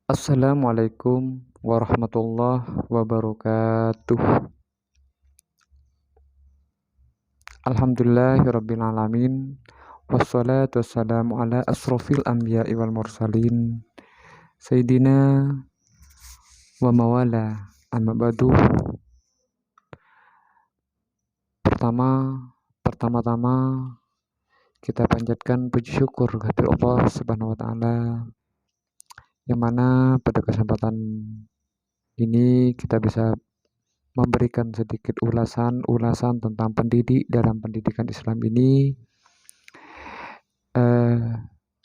Assalamualaikum warahmatullahi wabarakatuh. Alhamdulillahirabbil alamin. Wassalatu wassalamu ala asrofil anbiya'i wal mursalin Sayyidina wa mawala amma ba'du. Pertama-tama kita panjatkan puji syukur kehadirat Allah Subhanahu wa taala, yang mana pada kesempatan ini kita bisa memberikan sedikit ulasan tentang pendidik dalam pendidikan Islam ini.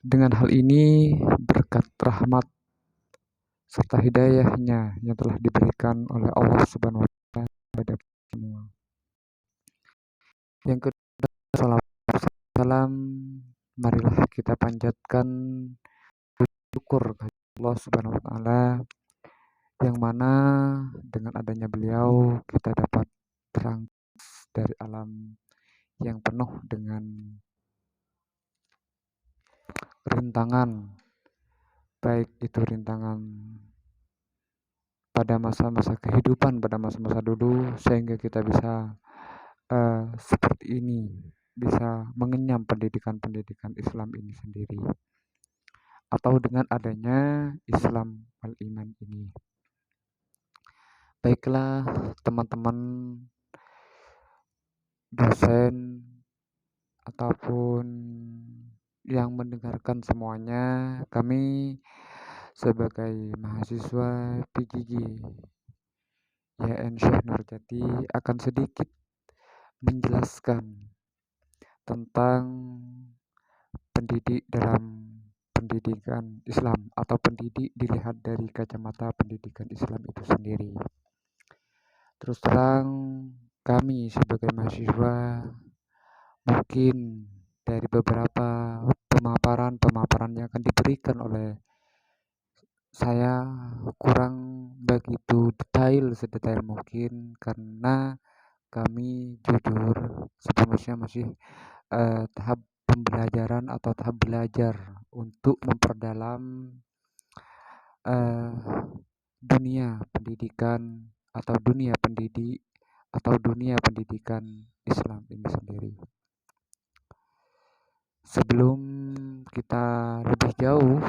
Dengan hal ini berkat rahmat serta hidayahnya yang telah diberikan oleh Allah Subhanahu wa taala kepada semua. Yang kedua, salawat salam marilah kita panjatkan syukur kepada Allah Subhanahu wa taala, yang mana dengan adanya beliau kita dapat terang dari alam yang penuh dengan rintangan, baik itu rintangan pada masa-masa kehidupan, pada masa-masa dulu, sehingga kita bisa seperti ini, bisa mengenyam pendidikan Islam ini sendiri, atau dengan adanya Islam wal iman ini. Baiklah teman-teman dosen ataupun yang mendengarkan semuanya, kami sebagai mahasiswa PJJ YN Syekh Nurjati akan sedikit menjelaskan tentang pendidik dalam pendidikan Islam, atau pendidik dilihat dari kacamata pendidikan Islam itu sendiri. Terus terang, kami sebagai mahasiswa mungkin dari beberapa pemaparan yang akan diberikan oleh saya kurang begitu sedetail mungkin, karena kami jujur sebenarnya masih tahap pembelajaran atau tahap belajar untuk memperdalam dunia pendidikan atau dunia pendidikan Islam ini sendiri. Sebelum kita lebih jauh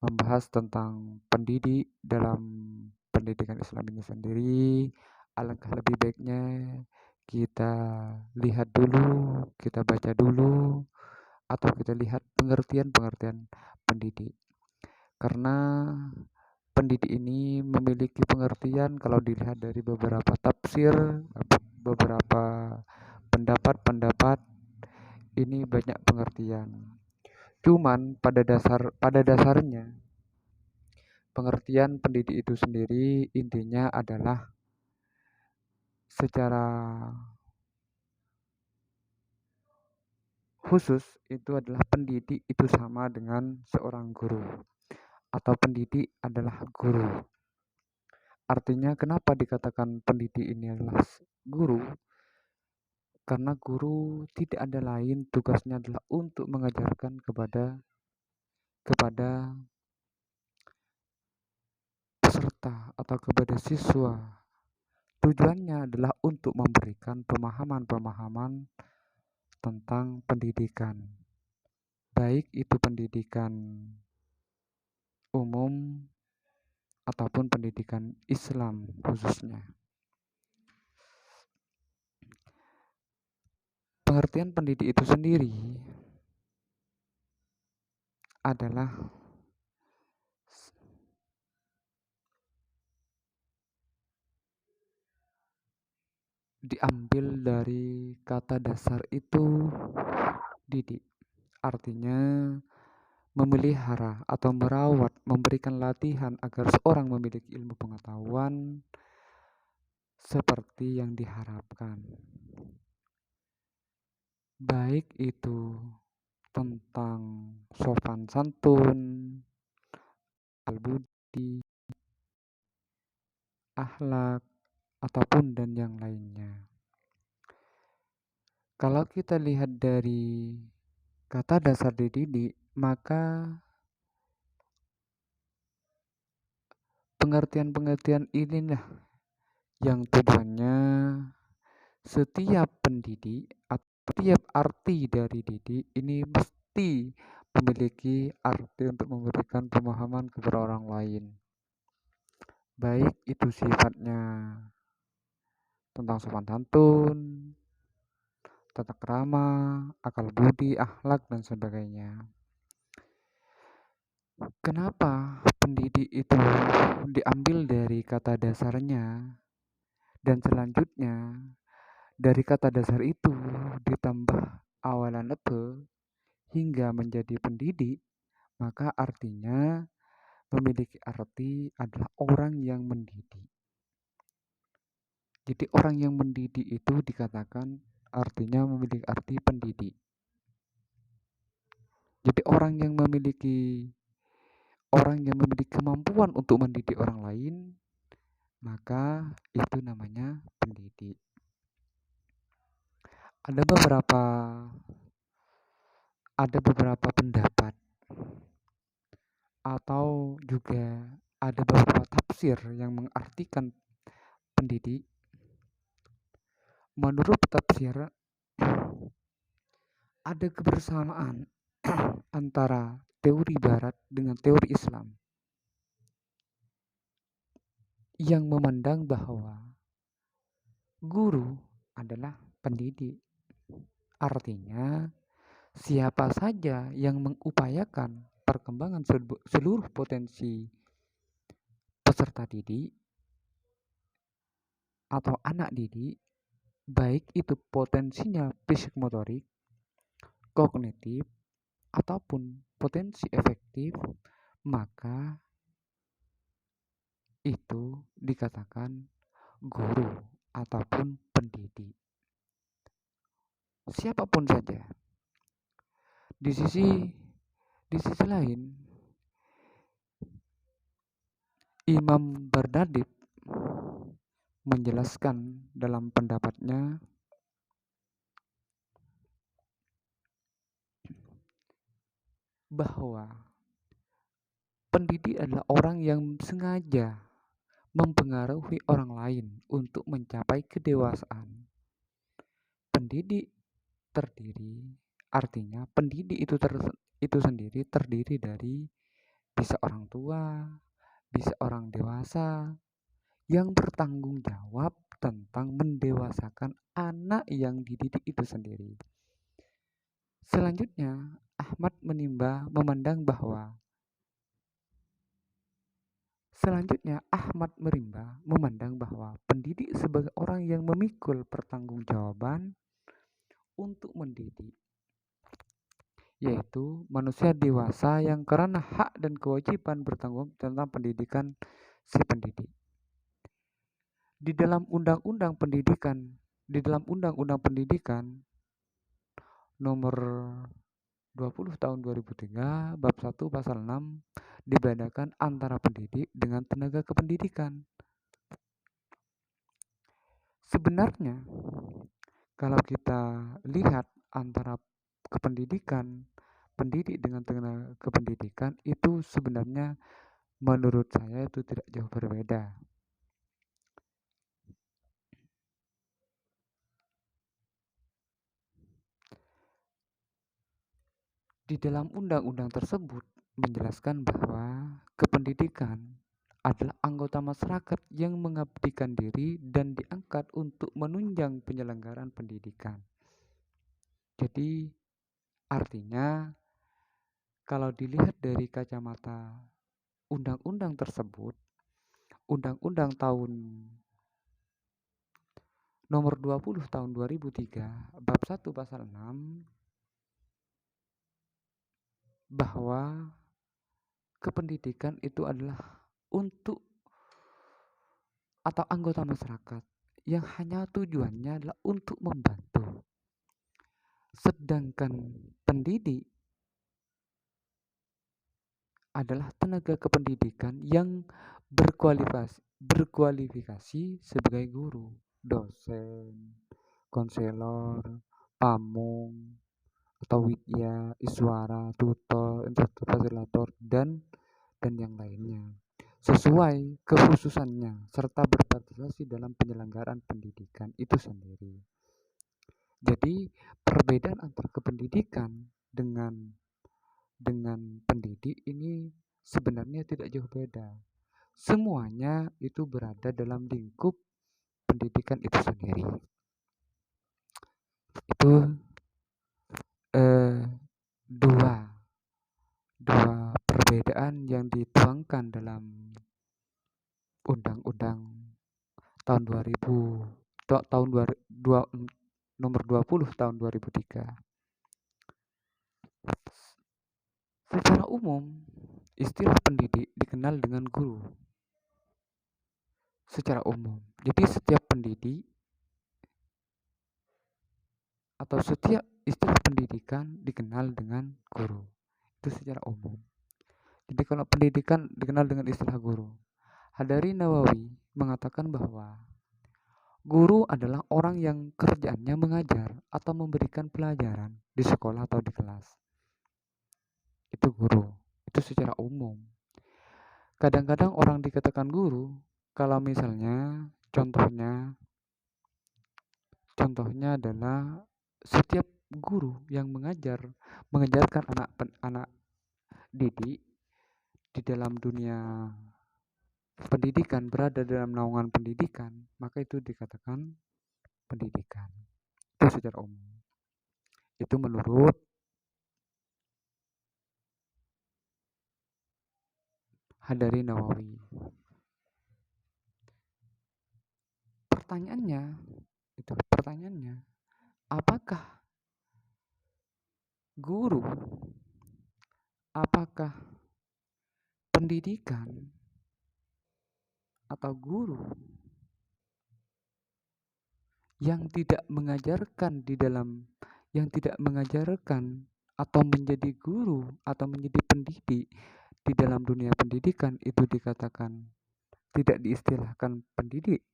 membahas tentang pendidik dalam pendidikan Islam ini sendiri, alangkah lebih baiknya kita lihat dulu, kita baca dulu, atau kita lihat pengertian pendidik. Karena pendidik ini memiliki pengertian, kalau dilihat dari beberapa tafsir, beberapa pendapat, ini banyak pengertian. Cuman pada dasarnya pengertian pendidik itu sendiri intinya adalah secara khusus itu adalah pendidik itu sama dengan seorang guru, atau pendidik adalah guru. Artinya kenapa dikatakan pendidik ini adalah guru? Karena guru tidak ada lain, tugasnya adalah untuk mengajarkan kepada peserta atau kepada siswa. Tujuannya adalah untuk memberikan pemahaman tentang pendidikan, baik itu pendidikan umum ataupun pendidikan Islam khususnya. Pengertian pendidik itu sendiri adalah diambil dari kata dasar itu didik. Artinya memelihara atau merawat, memberikan latihan agar seorang memiliki ilmu pengetahuan seperti yang diharapkan. Baik itu tentang sopan santun, al-budi, akhlak, ataupun dan yang lainnya. Kalau kita lihat dari kata dasar dididik, maka Pengertian-pengertian inilah yang tujuannya setiap pendidik atau setiap arti dari didik ini mesti memiliki arti untuk memberikan pemahaman kepada orang lain. Baik itu sifatnya tentang sopan santun, tata krama, akal budi, akhlak, dan sebagainya. Kenapa pendidik itu diambil dari kata dasarnya dan selanjutnya dari kata dasar itu ditambah awalan ebe hingga menjadi pendidik, maka artinya memiliki arti adalah orang yang mendidik. Jadi orang yang mendidik itu dikatakan artinya memiliki arti pendidik. Jadi orang yang memiliki kemampuan untuk mendidik orang lain, maka itu namanya pendidik. Ada beberapa pendapat atau juga ada beberapa tafsir yang mengartikan pendidik. Menurut tafsir, ada kebersamaan antara teori barat dengan teori Islam yang memandang bahwa guru adalah pendidik. Artinya, siapa saja yang mengupayakan perkembangan seluruh potensi peserta didik atau anak didik, baik itu potensinya fisik motorik, kognitif, ataupun potensi efektif, maka itu dikatakan guru ataupun pendidik. Siapapun saja. Di sisi lain, Imam Bardadib menjelaskan dalam pendapatnya bahwa pendidik adalah orang yang sengaja mempengaruhi orang lain untuk mencapai kedewasaan. Pendidik artinya pendidik itu sendiri terdiri dari bisa orang tua, bisa orang dewasa yang bertanggung jawab tentang mendewasakan anak yang dididik itu sendiri. Selanjutnya, Ahmad memandang bahwa pendidik sebagai orang yang memikul pertanggungjawaban untuk mendidik, yaitu manusia dewasa yang karena hak dan kewajiban bertanggung jawab tentang pendidikan si pendidik. Di dalam Undang-Undang Pendidikan nomor 20 tahun 2003 bab 1 pasal 6 dibedakan antara pendidik dengan tenaga kependidikan. Sebenarnya kalau kita lihat antara pendidik dengan tenaga kependidikan itu sebenarnya menurut saya itu tidak jauh berbeda. Di dalam undang-undang tersebut menjelaskan bahwa kependidikan adalah anggota masyarakat yang mengabdikan diri dan diangkat untuk menunjang penyelenggaraan pendidikan. Jadi artinya kalau dilihat dari kacamata undang-undang tersebut, undang-undang tahun nomor 20 tahun 2003 bab 1 pasal 6 bahwa kependidikan itu adalah untuk atau anggota masyarakat yang hanya tujuannya adalah untuk membantu. Sedangkan pendidik adalah tenaga kependidikan yang berkualifikasi sebagai guru, dosen, konselor, pamong, atau widya, iswara, tutor, instruktur, fasilitator, dan yang lainnya. sesuai kekhususannya serta berpartisipasi dalam penyelenggaraan pendidikan itu sendiri. Jadi perbedaan antara kependidikan dengan pendidik ini sebenarnya tidak jauh beda. Semuanya itu berada dalam lingkup pendidikan itu sendiri. Itu eh, dua perbedaan yang dituangkan dalam Undang-Undang tahun 2000 tahun 2, nomor 20 tahun 2003. Secara umum, istilah pendidik dikenal dengan guru. Secara umum. Jadi setiap pendidik atau setiap istilah pendidikan dikenal dengan guru. Itu secara umum. Jadi kalau pendidikan dikenal dengan istilah guru. Hadari Nawawi mengatakan bahwa guru adalah orang yang kerjaannya mengajar atau memberikan pelajaran di sekolah atau di kelas. Itu guru. Itu secara umum. Kadang-kadang orang dikatakan guru kalau misalnya contohnya adalah setiap guru yang mengajarkan anak didik di dalam dunia pendidikan, berada dalam naungan pendidikan, maka itu dikatakan pendidikan. Itu secara umum. Itu menurut Hadari Nawawi. Pertanyaannya, apakah guru, apakah pendidikan atau guru yang tidak mengajarkan atau menjadi guru atau menjadi pendidik di dalam dunia pendidikan itu dikatakan tidak diistilahkan pendidik?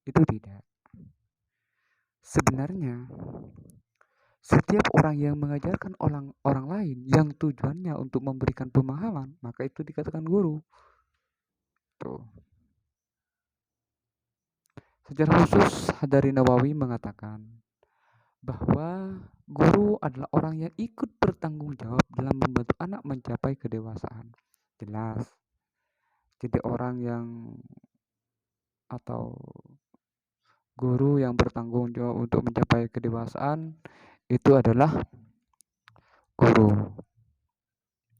Itu tidak. Sebenarnya setiap orang yang mengajarkan orang lain yang tujuannya untuk memberikan pemahaman, maka itu dikatakan guru. Tuh. Secara khusus Hadari Nawawi mengatakan bahwa guru adalah orang yang ikut bertanggung jawab dalam membantu anak mencapai kedewasaan. Jelas. Jadi orang yang atau guru yang bertanggung jawab untuk mencapai kedewasaan itu adalah guru.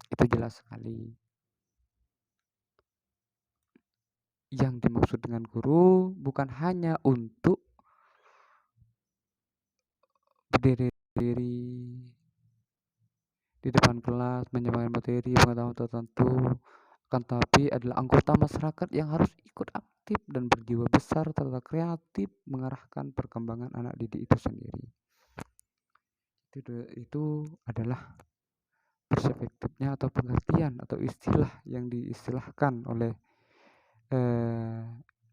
Itu jelas sekali. Yang dimaksud dengan guru bukan hanya untuk berdiri di depan kelas menyampaikan materi pengetahuan tertentu, akan tapi adalah anggota masyarakat yang harus ikut aktif dan berjiwa besar serta kreatif mengarahkan perkembangan anak didik itu sendiri. Itu adalah perspektifnya atau pengertian atau istilah yang diistilahkan oleh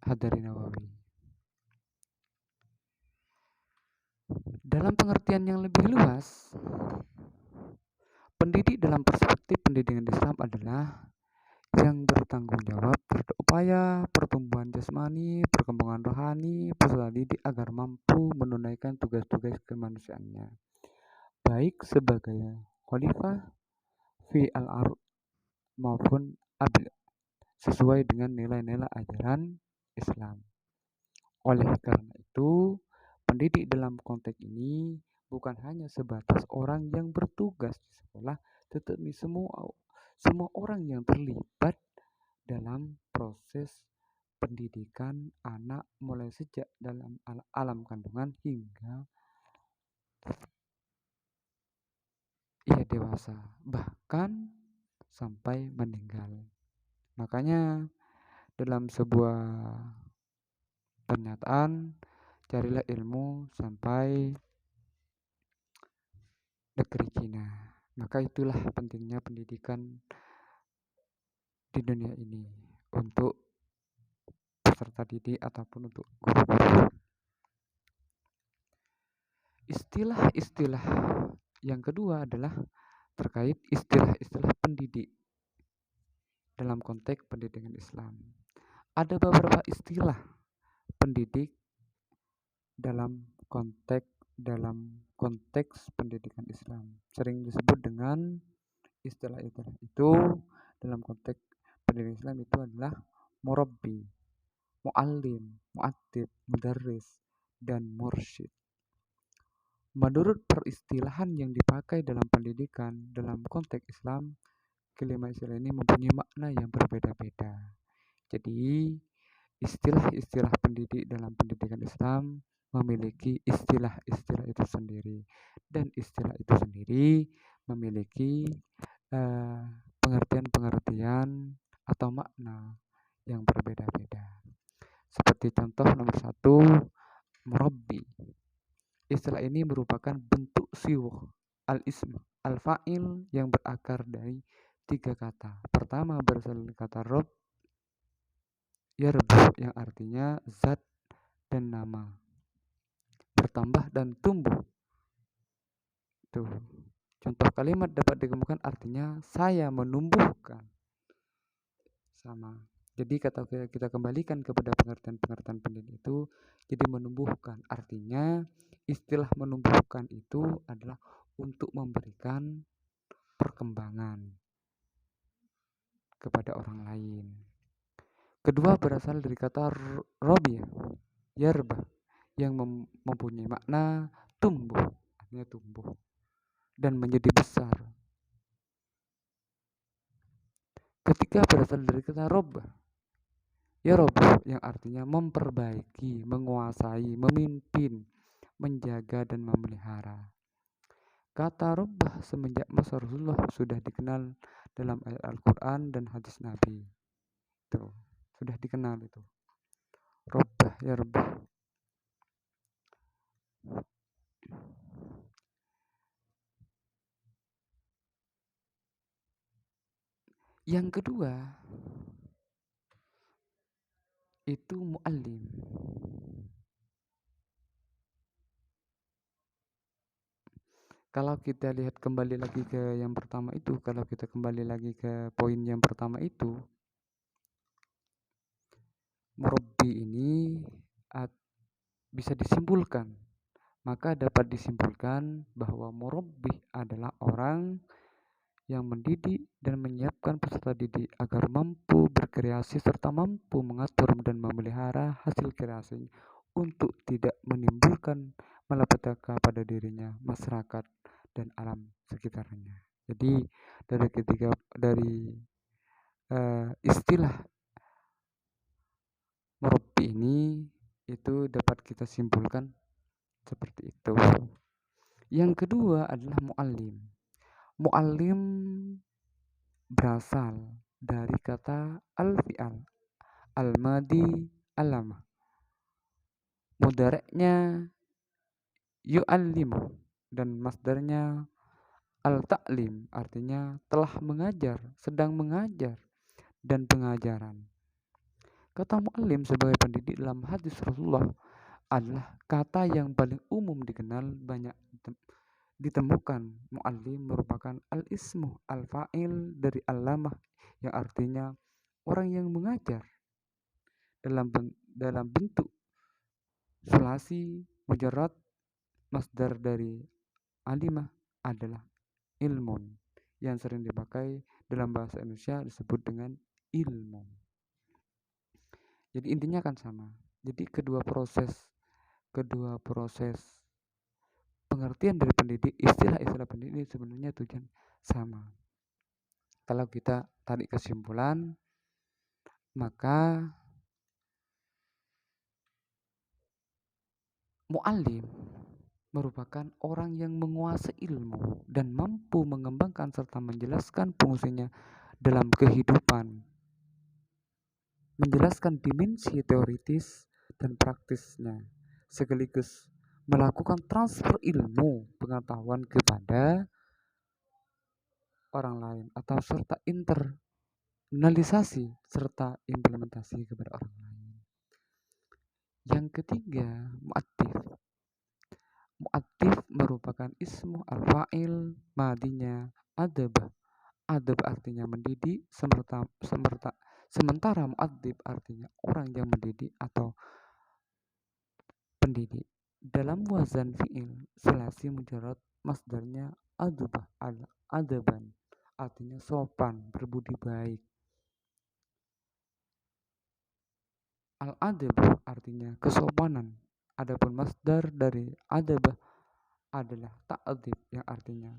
Hadari Nawawi. Dalam pengertian yang lebih luas, pendidik dalam perspektif pendidikan Islam adalah yang bertanggung jawab terhadap upaya pertumbuhan jasmani, perkembangan rohani peserta didik agar mampu menunaikan tugas-tugas kemanusiaannya, baik sebagai khalifah fi al-ard maupun abd, sesuai dengan nilai-nilai ajaran Islam. Oleh karena itu, pendidik dalam konteks ini bukan hanya sebatas orang yang bertugas di sekolah, tetapi semua orang yang terlibat dalam proses pendidikan anak mulai sejak dalam alam kandungan hingga ia dewasa, bahkan sampai meninggal. Makanya dalam sebuah pernyataan, carilah ilmu sampai negeri Cina. Maka itulah pentingnya pendidikan di dunia ini untuk peserta didik ataupun untuk guru-guru. Istilah-istilah yang kedua adalah terkait istilah-istilah pendidik. dalam konteks pendidikan Islam. Ada beberapa istilah pendidik dalam konteks pendidikan Islam. Sering disebut dengan istilah-istilah itu dalam konteks pendidikan Islam itu adalah murabbi, muallim, muaddib, mudarris, dan mursyid. Menurut peristilahan yang dipakai dalam pendidikan dalam konteks Islam, kelima istilah ini mempunyai makna yang berbeda-beda. Jadi, istilah-istilah pendidik dalam pendidikan Islam memiliki istilah-istilah itu sendiri, dan istilah itu sendiri memiliki pengertian-pengertian atau makna yang berbeda-beda. Seperti contoh nomor 1, murabbi. Istilah ini merupakan bentuk siwah al-ism al-fa'il yang berakar dari 3 kata. Pertama berasal dari kata rob, yarbu yang artinya zat dan nama, bertambah dan tumbuh. Tuh. Contoh kalimat dapat dikemukakan artinya saya menumbuhkan. Sama. Jadi kata kita kembalikan kepada pengertian-pengertian pendidik itu, jadi menumbuhkan. Artinya istilah menumbuhkan itu adalah untuk memberikan perkembangan kepada orang lain. Kedua berasal dari kata robi, yarba, yang mempunyai makna tumbuh, artinya tumbuh dan menjadi besar. Ketiga berasal dari kata rob, yarobu, yang artinya memperbaiki, menguasai, memimpin, menjaga dan memelihara. Kata robbah semenjak masa Rasulullah sudah dikenal dalam ayat Al-Quran dan hadis Nabi. Tuh, sudah dikenal itu. Robbah, ya robbah. Yang kedua itu muallim. Kalau kita lihat kembali lagi ke yang pertama itu, kalau kita kembali lagi ke poin yang pertama itu, murabbi ini bisa disimpulkan. Maka dapat disimpulkan bahwa murabbi adalah orang yang mendidik dan menyiapkan peserta didik agar mampu berkreasi serta mampu mengatur dan memelihara hasil kreasinya untuk tidak menimbulkan malapetaka pada dirinya, masyarakat, dan alam sekitarnya. Jadi dari istilah murabbi ini itu dapat kita simpulkan seperti itu. Yang kedua adalah muallim. Muallim berasal dari kata al-fi'al, al-madi, alama. Mudareknya yu'allimu dan masdarnya al-ta'lim, artinya telah mengajar, sedang mengajar, dan pengajaran. Kata muallim sebagai pendidik dalam hadis Rasulullah adalah kata yang paling umum dikenal, banyak ditemukan. Muallim merupakan al-ismu al-fa'il dari alamah yang artinya orang yang mengajar dalam bentuk sulasi mujarrad. Masdar dari alimah adalah ilmun yang sering dipakai dalam bahasa Indonesia disebut dengan ilmu. Jadi intinya kan sama. Jadi kedua proses pengertian dari pendidik, istilah-istilah pendidik sebenarnya tujuan sama. Kalau kita tarik kesimpulan, maka muallim merupakan orang yang menguasai ilmu dan mampu mengembangkan serta menjelaskan fungsinya dalam kehidupan, menjelaskan dimensi teoritis dan praktisnya, sekaligus melakukan transfer ilmu pengetahuan kepada orang lain atau serta internalisasi serta implementasi kepada orang lain. Yang ketiga, mu'attif. Mu'attif merupakan ismu al-fa'il madinya adabah Adab artinya mendidik, sementara mu'adzib artinya orang yang mendidik atau pendidik. Dalam wazan fi'il sulasi mujarad masdarnya adabah adaban artinya sopan, berbudi baik. Al-adab artinya kesopanan. Adapun masdar dari adabah adalah ta'adib yang artinya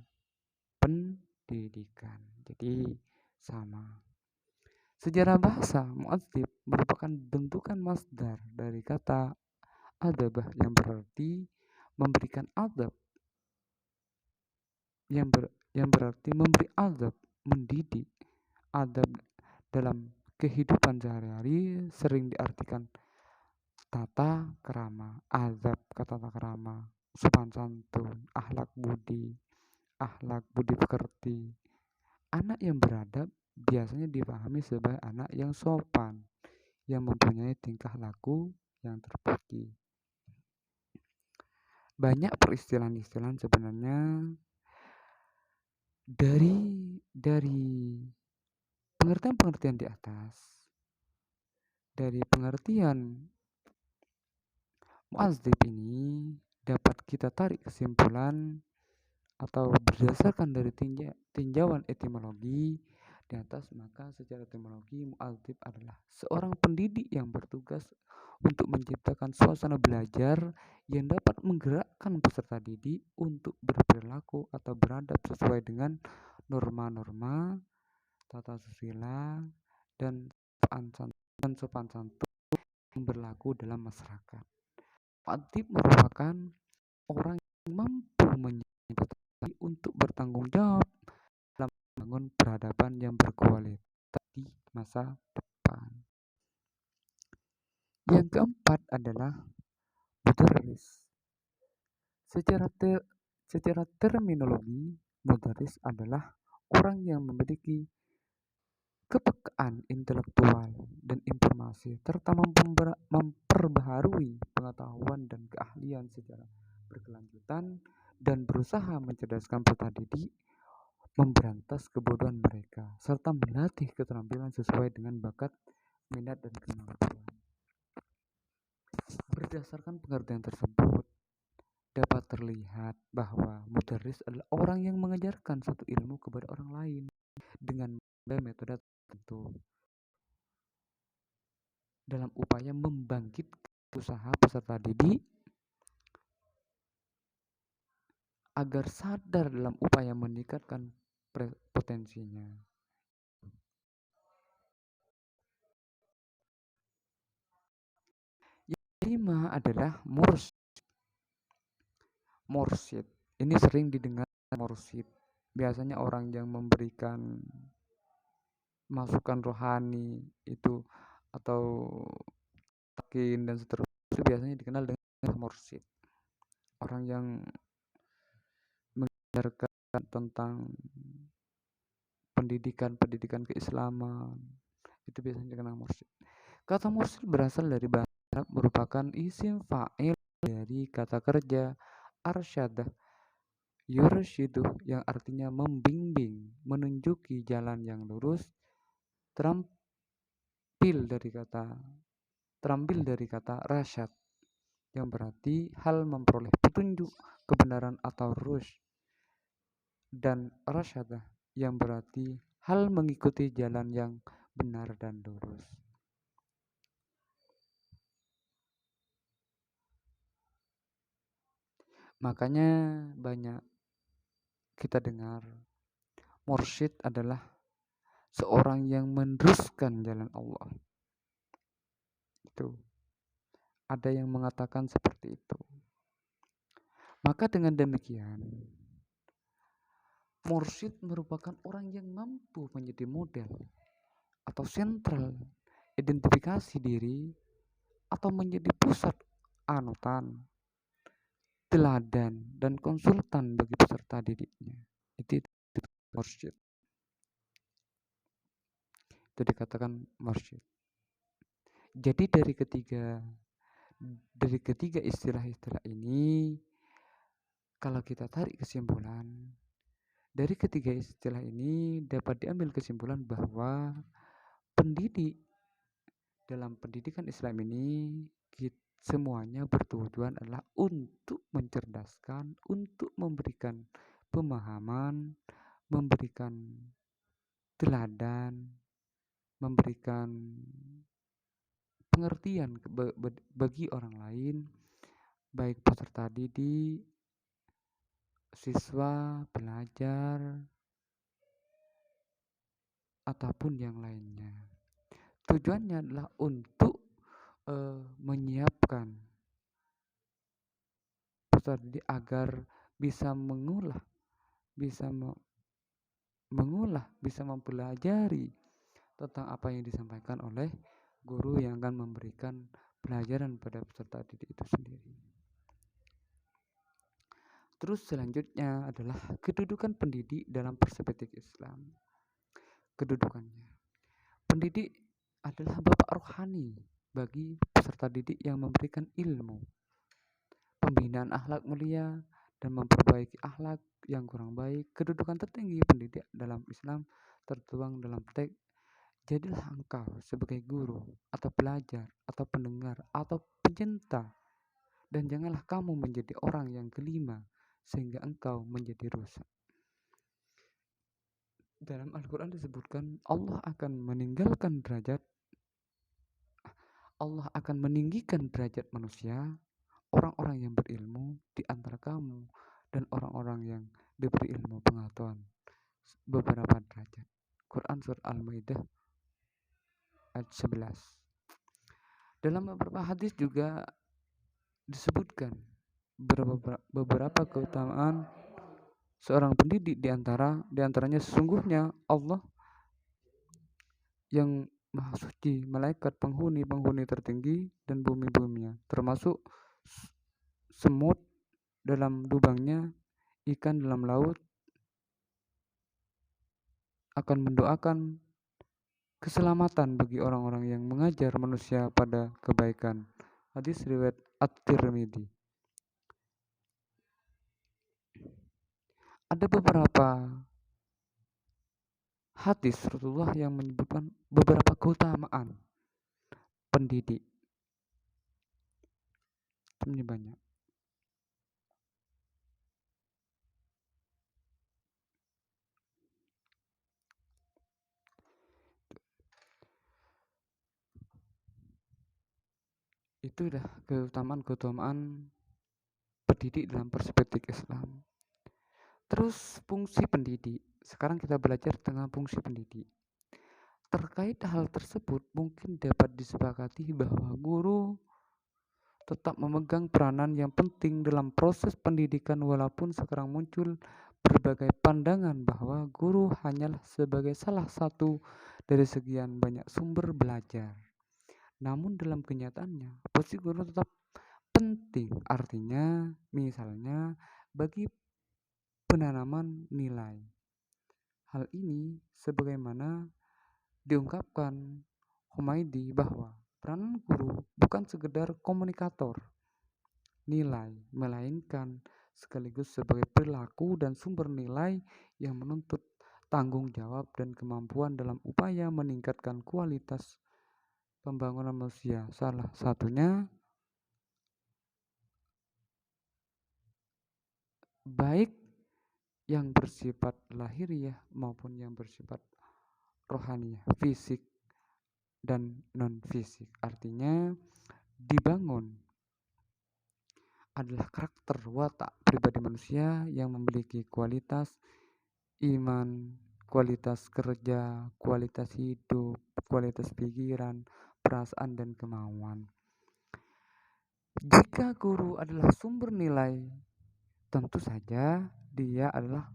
pendidikan. Jadi sama. Sejarah bahasa mu'adzib merupakan bentukan masdar dari kata adabah yang berarti memberikan adab, yang berarti memberi adab, mendidik. Adab dalam kehidupan sehari-hari sering diartikan tata kerama, adab tata kerama, sopan santun, akhlak budi pekerti. Anak yang beradab biasanya dipahami sebagai anak yang sopan, yang mempunyai tingkah laku yang terpuji. Banyak peristilahan-istilahan sebenarnya dari pengertian-pengertian di atas, dari pengertian mu'adzib ini dapat kita tarik kesimpulan atau berdasarkan dari tinjauan etimologi di atas, maka secara etimologi mu'adzib adalah seorang pendidik yang bertugas untuk menciptakan suasana belajar yang dapat menggerakkan peserta didik untuk berperilaku atau beradab sesuai dengan norma-norma tata susila dan sopan santun yang berlaku dalam masyarakat. Mu'adzib merupakan orang yang mampu menyebutkan untuk bertanggung jawab dalam membangun peradaban yang berkualitas di masa depan. Yang keempat adalah mudarris. Secara terminologi, mudarris adalah orang yang memiliki kepekaan intelektual dan informasi serta memperbaharui pengetahuan dan keahlian secara berkelanjutan dan berusaha mencerdaskan peserta didik, memberantas kebodohan mereka, serta melatih keterampilan sesuai dengan bakat, minat, dan kemampuan. Berdasarkan pengertian tersebut, dapat terlihat bahwa mudarris adalah orang yang mengajarkan suatu ilmu kepada orang lain dengan metode tertentu dalam upaya membangkitkan usaha peserta didik agar sadar dalam upaya meningkatkan potensinya. Yang kelima adalah mursyid. Ini sering didengar mursyid. Biasanya orang yang memberikan masukan rohani itu atau takin dan seterusnya itu biasanya dikenal dengan mursyid. Orang yang mengajarkan tentang pendidikan keislaman itu biasanya dikenal mursyid. Kata mursyid berasal dari bahasa Arab, merupakan isim fa'il dari kata kerja arsyadah yursyidu yang artinya membimbing, menunjuki jalan yang lurus, terambil dari kata rasyad yang berarti hal memperoleh petunjuk kebenaran atau rusyd, dan rasyadah yang berarti hal mengikuti jalan yang benar dan lurus. Makanya banyak kita dengar mursyid adalah seorang yang meneruskan jalan Allah. Itu ada yang mengatakan seperti itu. Maka dengan demikian, mursyid merupakan orang yang mampu menjadi model atau sentral identifikasi diri atau menjadi pusat anutan, teladan, dan konsultan bagi peserta didiknya. Itu mursyid. Itu dikatakan mursyid. Jadi dari ketiga istilah-istilah ini, kalau kita tarik kesimpulan, Dari ketiga istilah ini dapat diambil kesimpulan bahwa pendidik dalam pendidikan Islam ini semuanya bertujuan adalah untuk mencerdaskan, untuk memberikan pemahaman, memberikan teladan, memberikan pengertian bagi orang lain, baik peserta didik, siswa, pelajar, ataupun yang lainnya. Tujuannya adalah untuk menyiapkan peserta didik agar bisa bisa mengulah, bisa mempelajari tentang apa yang disampaikan oleh guru yang akan memberikan pelajaran pada peserta didik itu sendiri. Terus selanjutnya adalah kedudukan pendidik dalam perspektif Islam. Kedudukannya, pendidik adalah bapak rohani bagi peserta didik yang memberikan ilmu, pembinaan akhlak mulia, dan memperbaiki akhlak yang kurang baik. Kedudukan tertinggi pendidik dalam Islam tertuang dalam teks, jadilah engkau sebagai guru atau pelajar atau pendengar atau pencinta, dan janganlah kamu menjadi orang yang kelima sehingga engkau menjadi rusak. Dalam Al-Quran disebutkan Allah akan meninggikan derajat manusia, orang-orang yang berilmu di antara kamu dan orang-orang yang diberi ilmu pengetahuan beberapa derajat. Quran Surat Al-Maidah ayat 11. Dalam beberapa hadis juga disebutkan beberapa keutamaan seorang pendidik diantaranya sesungguhnya Allah yang Maha Suci, malaikat penghuni tertinggi dan bumi-buminya, termasuk semut dalam lubangnya, ikan dalam laut, akan mendoakan keselamatan bagi orang-orang yang mengajar manusia pada kebaikan. Hadis riwayat At-Tirmidzi. Ada beberapa hadis Rasulullah yang menyebutkan beberapa keutamaan pendidik. Ini banyak. Itu dah keutamaan pendidik dalam perspektif Islam. Terus fungsi pendidik. Sekarang kita belajar tentang fungsi pendidik. Terkait hal tersebut mungkin dapat disepakati bahwa guru tetap memegang peranan yang penting dalam proses pendidikan, walaupun sekarang muncul berbagai pandangan bahwa guru hanyalah sebagai salah satu dari sekian banyak sumber belajar. Namun dalam kenyataannya, posisi guru tetap penting. Artinya, misalnya bagi penanaman nilai. Hal ini sebagaimana diungkapkan Humaydi bahwa peranan guru bukan sekedar komunikator nilai, melainkan sekaligus sebagai perilaku dan sumber nilai yang menuntut tanggung jawab dan kemampuan dalam upaya meningkatkan kualitas pembangunan manusia. Salah satunya baik yang bersifat lahiriah maupun yang bersifat rohaniah, fisik dan non fisik. Artinya dibangun adalah karakter watak pribadi manusia yang memiliki kualitas iman, kualitas kerja, kualitas hidup, kualitas pikiran, perasaan, dan kemauan. Jika guru adalah sumber nilai, tentu saja dia adalah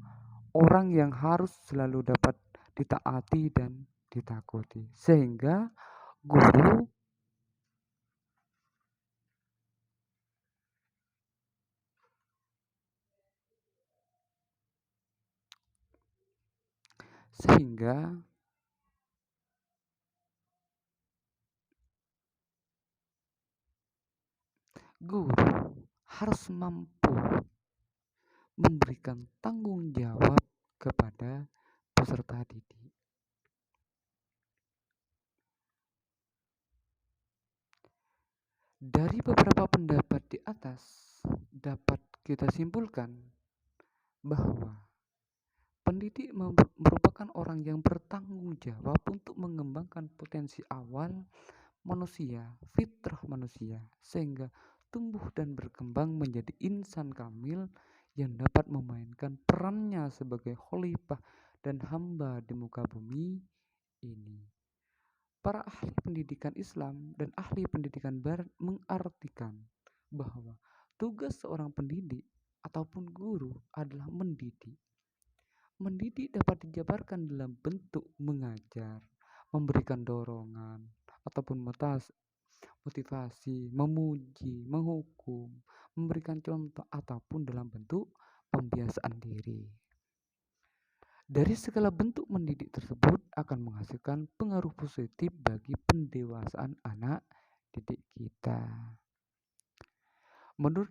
orang yang harus selalu dapat ditaati dan ditakuti. Sehingga guru guru harus mampu memberikan tanggung jawab kepada peserta didik. Dari beberapa pendapat di atas, dapat kita simpulkan bahwa pendidik merupakan orang yang bertanggung jawab untuk mengembangkan potensi awal manusia, fitrah manusia, sehingga tumbuh dan berkembang menjadi insan kamil yang dapat memainkan perannya sebagai khalifah dan hamba di muka bumi ini. Para ahli pendidikan Islam dan ahli pendidikan Barat mengartikan bahwa tugas seorang pendidik ataupun guru adalah mendidik. Mendidik dapat dijabarkan dalam bentuk mengajar, memberikan dorongan, ataupun motivasi, memuji, menghukum, memberikan contoh, ataupun dalam bentuk pembiasaan diri. Dari segala bentuk mendidik tersebut akan menghasilkan pengaruh positif bagi pendewasaan anak didik kita. Menurut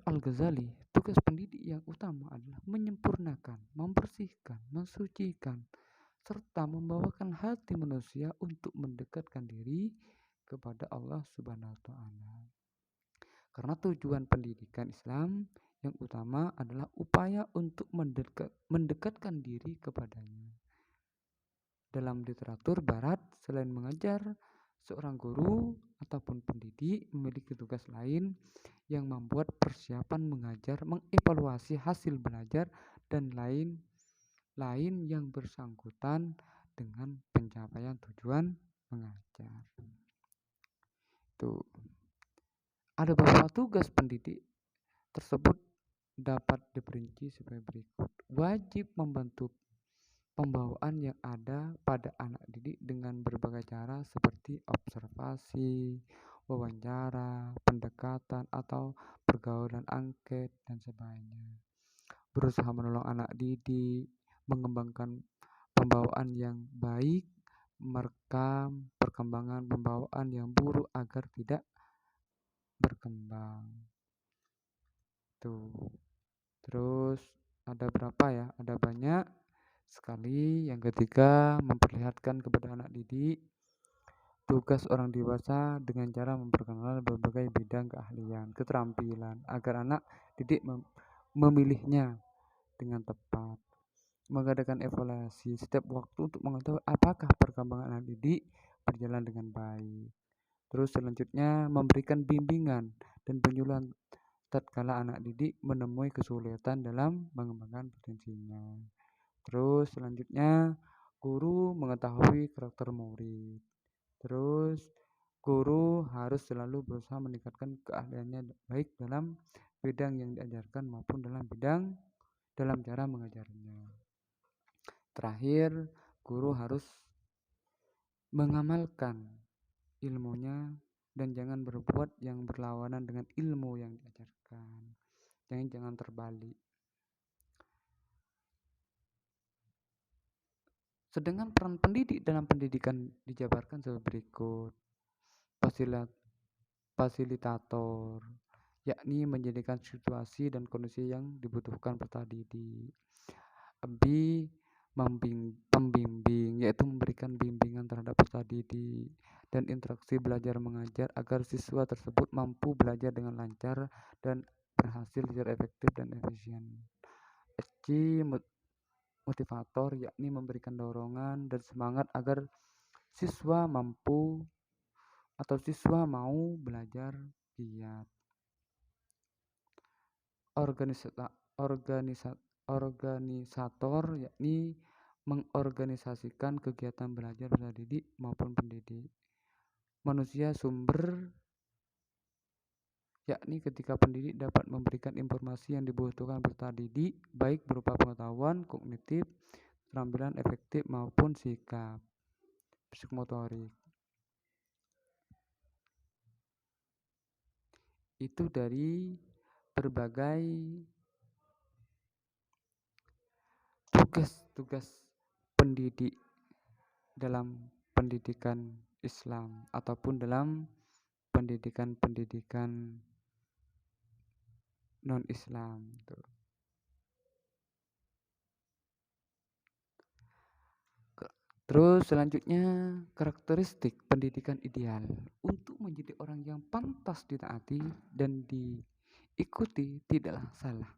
Al-Ghazali, tugas pendidik yang utama adalah menyempurnakan, membersihkan, mensucikan, serta membawakan hati manusia untuk mendekatkan diri kepada Allah Subhanahu wa Ta'ala. Karena tujuan pendidikan Islam yang utama adalah upaya untuk mendekatkan diri kepadanya. Dalam literatur Barat, selain mengajar, seorang guru ataupun pendidik memiliki tugas lain yang membuat persiapan mengajar, mengevaluasi hasil belajar, dan lain yang bersangkutan dengan pencapaian tujuan mengajar. Itu ada beberapa tugas pendidik tersebut dapat diperinci sebagai berikut. Wajib membantu pembawaan yang ada pada anak didik dengan berbagai cara seperti observasi, wawancara, pendekatan, atau pergaulan angket, dan sebagainya. Berusaha menolong anak didik, mengembangkan pembawaan yang baik, merekam perkembangan pembawaan yang buruk agar tidak berkembang. Tuh. Terus ada berapa ya? Ada banyak sekali. Yang ketiga, memperlihatkan kepada anak didik tugas orang dewasa dengan cara memperkenalkan berbagai bidang keahlian, keterampilan agar anak didik memilihnya dengan tepat. Mengadakan evaluasi setiap waktu untuk mengetahui apakah perkembangan anak didik berjalan dengan baik. Terus selanjutnya memberikan bimbingan dan penyuluhan tatkala anak didik menemui kesulitan dalam mengembangkan potensinya. Terus selanjutnya guru mengetahui karakter murid. Terus guru harus selalu berusaha meningkatkan keahliannya baik dalam bidang yang diajarkan maupun dalam cara mengajarnya. Terakhir, guru harus mengamalkan ilmunya dan jangan berbuat yang berlawanan dengan ilmu yang diajarkan. Jangan terbalik. Sedangkan peran pendidik dalam pendidikan dijabarkan sebagai berikut. Fasilitator, yakni menjadikan situasi dan kondisi yang dibutuhkan peserta didik. B. Pembimbing, yaitu memberikan bimbingan terhadap peserta didik dan interaksi belajar mengajar agar siswa tersebut mampu belajar dengan lancar dan berhasil secara efektif dan efisien. C. Motivator, yakni memberikan dorongan dan semangat agar siswa mau belajar giat. Organisator, yakni mengorganisasikan kegiatan belajar peserta didik maupun pendidik. Manusia sumber, yakni ketika pendidik dapat memberikan informasi yang dibutuhkan peserta didik baik berupa pengetahuan, kognitif, keterampilan efektif maupun sikap psikomotorik. Itu dari berbagai tugas-tugas pendidik dalam pendidikan Islam ataupun dalam pendidikan non-Islam. Terus selanjutnya, karakteristik pendidikan ideal. Untuk menjadi orang yang pantas ditaati dan diikuti tidaklah salah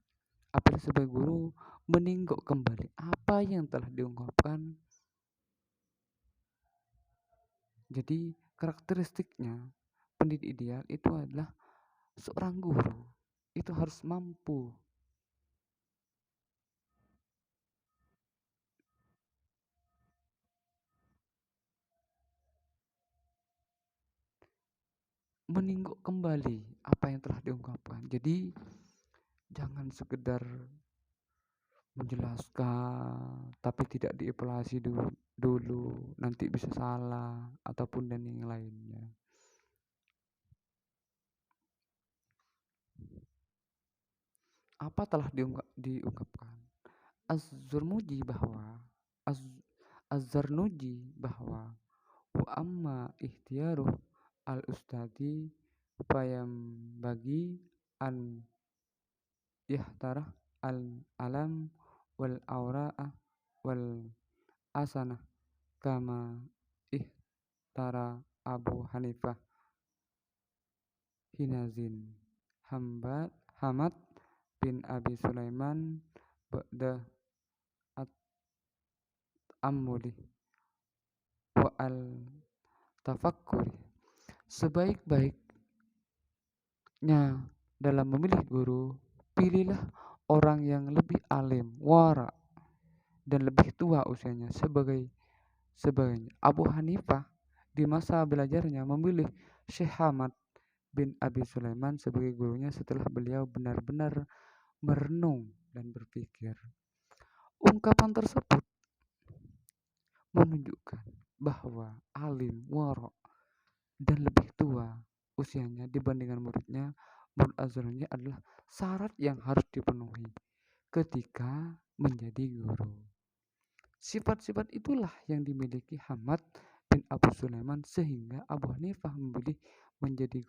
apabila sebagai guru meninjau kembali apa yang telah diungkapkan. Jadi karakteristiknya pendidik ideal itu adalah seorang guru itu harus mampu meninjau kembali apa yang telah diungkapkan. Jadi jangan sekedar menjelaskan tapi tidak dievaluasi dulu, nanti bisa salah ataupun dan yang lainnya. Apa telah diungkapkan? Az-Zarnuji bahwa Az Az-Zarnuji bahwa wa amma ikhtiyaru al-ustadi payam bagi an yahtara al-alam wal aura'a wal asana kama ihtara Abu Hanifah Hinazin Hamad bin Abi Sulaiman ba'da at-ammuli wa al-tafakkuri. Sebaik-baiknya dalam memilih guru, pilihlah orang yang lebih alim, wara, dan lebih tua usianya sebagainya. Abu Hanifah di masa belajarnya memilih Syekh Hamad bin Abi Sulaiman sebagai gurunya setelah beliau benar-benar merenung dan berpikir. Ungkapan tersebut menunjukkan bahwa alim, wara, dan lebih tua usianya dibandingkan muridnya, menurut Azroni adalah syarat yang harus dipenuhi ketika menjadi guru. Sifat-sifat itulah yang dimiliki Hamad bin Abu Sulaiman sehingga Abu Hanifah memilih menjadi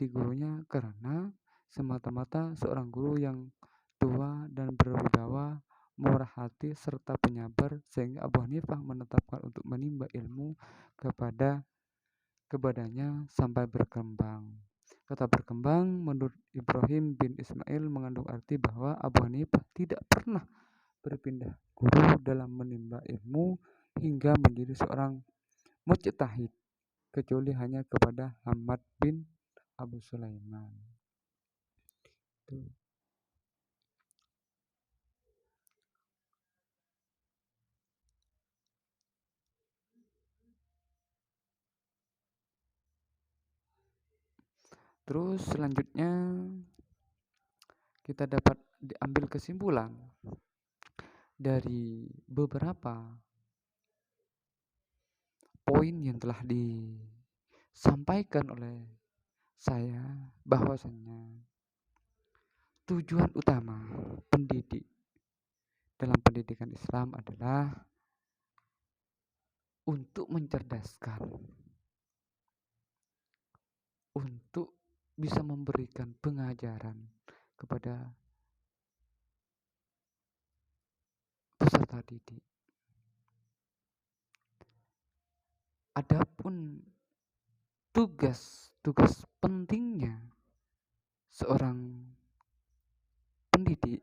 gurunya karena semata-mata seorang guru yang tua dan berwibawa, murah hati serta penyabar sehingga Abu Hanifah menetapkan untuk menimba ilmu kepadanya sampai berkembang. Kata berkembang menurut Ibrahim bin Ismail mengandung arti bahwa Abu Hanifah tidak pernah berpindah guru dalam menimba ilmu hingga menjadi seorang mujtahid kecuali hanya kepada Hamad bin Abu Sulaiman. Terus selanjutnya kita dapat diambil kesimpulan dari beberapa poin yang telah disampaikan oleh saya bahwasanya tujuan utama pendidik dalam pendidikan Islam adalah untuk mencerdaskan, untuk bisa memberikan pengajaran kepada peserta didik. Adapun tugas pentingnya seorang pendidik,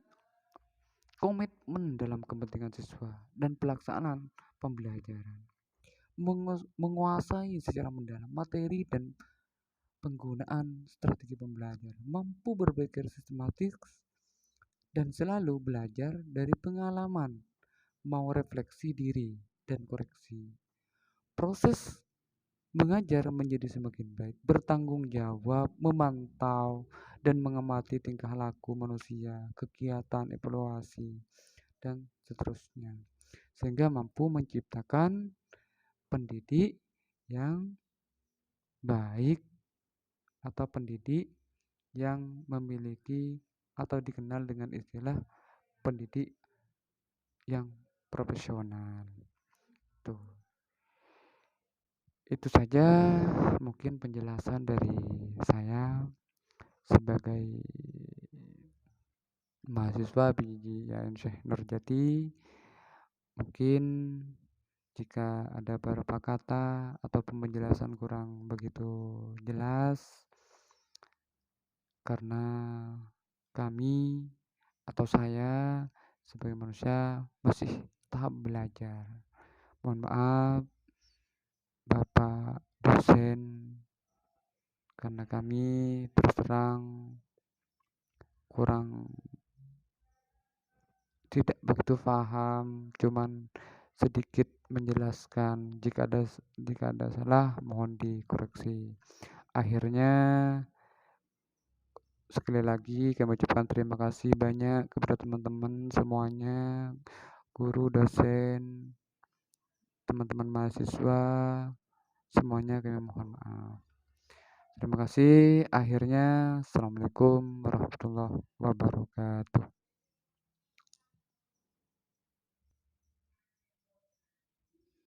komitmen dalam kepentingan siswa dan pelaksanaan pembelajaran, menguasai secara mendalam materi dan penggunaan strategi pembelajaran, mampu berpikir sistematis dan selalu belajar dari pengalaman, mau refleksi diri dan koreksi. Proses mengajar menjadi semakin baik, bertanggung jawab, memantau, dan mengamati tingkah laku manusia, kegiatan, evaluasi, dan seterusnya. Sehingga mampu menciptakan pendidik yang baik atau pendidik yang memiliki atau dikenal dengan istilah pendidik yang profesional. Tuh. Itu saja mungkin penjelasan dari saya sebagai mahasiswa PJJ Syekh Nurjati. Mungkin Jika ada beberapa kata atau penjelasan kurang begitu jelas, karena kami atau saya sebagai manusia masih tahap belajar. Mohon maaf, Bapak dosen, karena kami terus terang kurang tidak begitu paham, cuman sedikit menjelaskan. Jika ada salah, mohon dikoreksi. Akhirnya, sekali lagi kami ucapkan terima kasih banyak kepada teman-teman semuanya, guru, dosen, teman-teman mahasiswa, semuanya kami mohon maaf. Terima kasih. Akhirnya, Assalamualaikum warahmatullahi wabarakatuh.